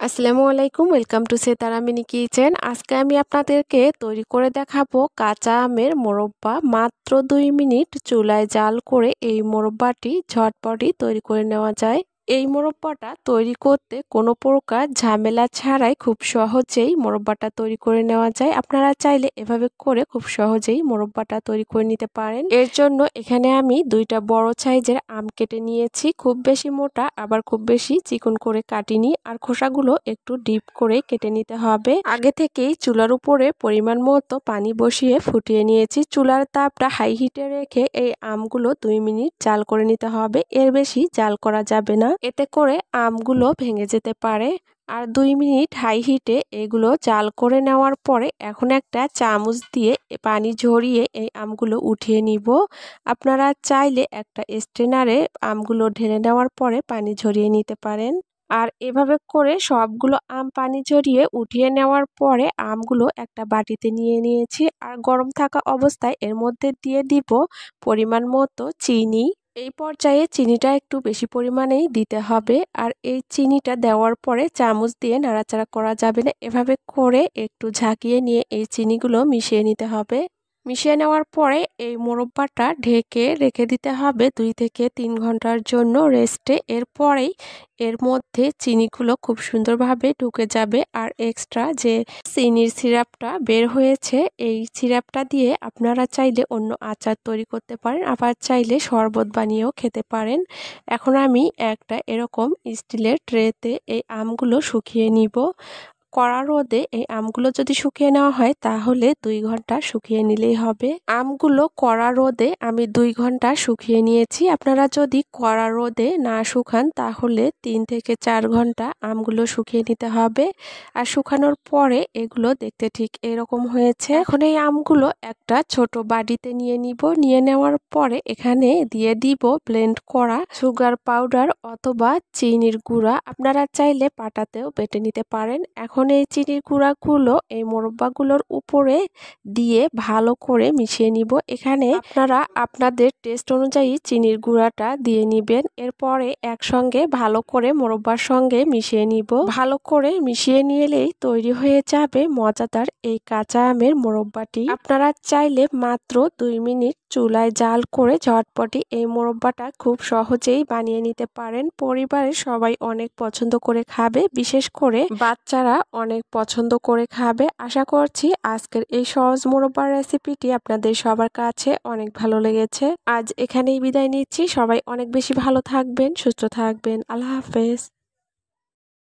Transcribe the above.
আসসালামু আলাইকুম, welcome to Setara mini kitchen. আজকে আমি আপনাদেরকে তৈরি করে দেখাবো কাঁচা আমের মোরব্বা। মাত্র 2 মিনিট চুলায় জাল করে এই মোরব্বাটি ঝটপটই তৈরি করে নেওয়া যায়। এই মোরব্বাটা তৈরি করতে কোনো প্রকার ঝামেলা ছাড়াই খুব সহজেই মোরব্বাটা তৈরি করে নেওয়া যায়। আপনারা চাইলে এভাবে করে খুব সহজেই মোরব্বাটা তৈরি করে নিতে পারেন। এর জন্য এখানে আমি 2টা বড় সাইজের আম কেটে নিয়েছি। খুব বেশি মোটা আবার খুব বেশি চিকন করে কাটিনি, আর খোসাগুলো একটু ডিপ করে কেটে নিতে হবে। আগে থেকেই চুলার উপরে পরিমাণ মতো পানি বসিয়ে ফুটিয়ে নিয়েছি। চুলার তাপটা হাই হিটে রেখে এই আমগুলো 2 মিনিট জাল করে নিতে হবে। এর বেশি জাল করা যাবে না, এতে করে আমগুলো ভেঙে যেতে পারে। আর 2 মিনিট হাই হিটে এগুলো জাল করে নেওয়ার পরে এখন একটা চামচ দিয়ে পানি ঝরিয়ে এই আমগুলো উঠিয়ে নিব। আপনারা চাইলে একটা স্ট্রেনারে আমগুলো ঢেলে নেওয়ার পরে পানি ঝরিয়ে নিতে পারেন। আর এভাবে করে সবগুলো আম পানি ঝরিয়ে উঠিয়ে নেওয়ার পরে আমগুলো একটা বাটিতে নিয়ে নিয়েছি। আর গরম থাকা অবস্থায় এর মধ্যে দিয়ে দিব পরিমাণ মতো চিনি। এই পর্যায়ে চিনিটা একটু বেশি পরিমাণেই দিতে হবে। আর এই চিনিটা দেওয়ার পরে চামচ দিয়ে নাড়াচাড়া করা যাবে না, এভাবে করে একটু ঝাঁকিয়ে নিয়ে এই চিনিগুলো মিশিয়ে নিতে হবে। মিশিয়ে নেওয়ার পরে এই মোরব্বাটা ঢেকে রেখে দিতে হবে 2 থেকে 3 ঘন্টার জন্য রেস্টে। এরপরেই এর মধ্যে চিনিগুলো খুব সুন্দরভাবে ঢুকে যাবে। আর এক্সট্রা যে চিনির সিরাপটা বের হয়েছে, এই সিরাপটা দিয়ে আপনারা চাইলে অন্য আচার তৈরি করতে পারেন, আবার চাইলে শরবত বানিয়েও খেতে পারেন। এখন আমি একটা এরকম স্টিলের ট্রেতে এই আমগুলো শুকিয়ে নিব। কড়া রোদে এই আমগুলো যদি শুকিয়ে নেওয়া হয় তাহলে 2 ঘন্টা শুকিয়ে নিলেই হবে। আমগুলো কড়া রোদে আমি 2 ঘন্টা শুকিয়ে নিয়েছি। আপনারা যদি কড়া রোদে না শুকান তাহলে 3 থেকে 4 ঘন্টা আমগুলো শুকিয়ে নিতে হবে। আর শুকানোর পরে এগুলো দেখতে ঠিক এরকম হয়েছে। এখন এই আমগুলো একটা ছোট বাটিতে নিয়ে নিব। নিয়ে নেওয়ার পরে এখানে দিয়ে দিব ব্লেন্ড করা সুগার পাউডার অথবা চিনির গুঁড়া। আপনারা চাইলে পাটাতেও বেটে নিতে পারেন। এখন এই চিনির গুঁড়াগুলো এই মোরব্বাগুলোর উপরে দিয়ে ভালো করে মিশিয়ে নিব। এখানে আপনারা আপনাদের টেস্ট অনুযায়ী চিনির গুঁড়াটা দিয়ে নিবেন। এরপরে একসঙ্গে ভালো করে মোরব্বার সঙ্গে মিশিয়ে নিব। ভালো করে মিশিয়ে নিলেই তৈরি হয়ে যাবে মজাদার এই কাঁচা আমের মোরব্বাটি। আপনারা চাইলে মাত্র 2 মিনিট চুলায় জাল করে ঝটপটি এই মোরব্বাটা খুব সহজেই বানিয়ে নিতে পারেন। পরিবারের সবাই অনেক পছন্দ করে খাবে, বিশেষ করে বাচ্চারা অনেক পছন্দ করে খাবে। আশা করছি আজকের এই সহজ মোরব্বার রেসিপিটি আপনাদের সবার কাছে অনেক ভালো লেগেছে। আজ এখানেই বিদায় নিচ্ছি। সবাই অনেক বেশি ভালো থাকবেন, সুস্থ থাকবেন। আল্লাহ হাফেজ।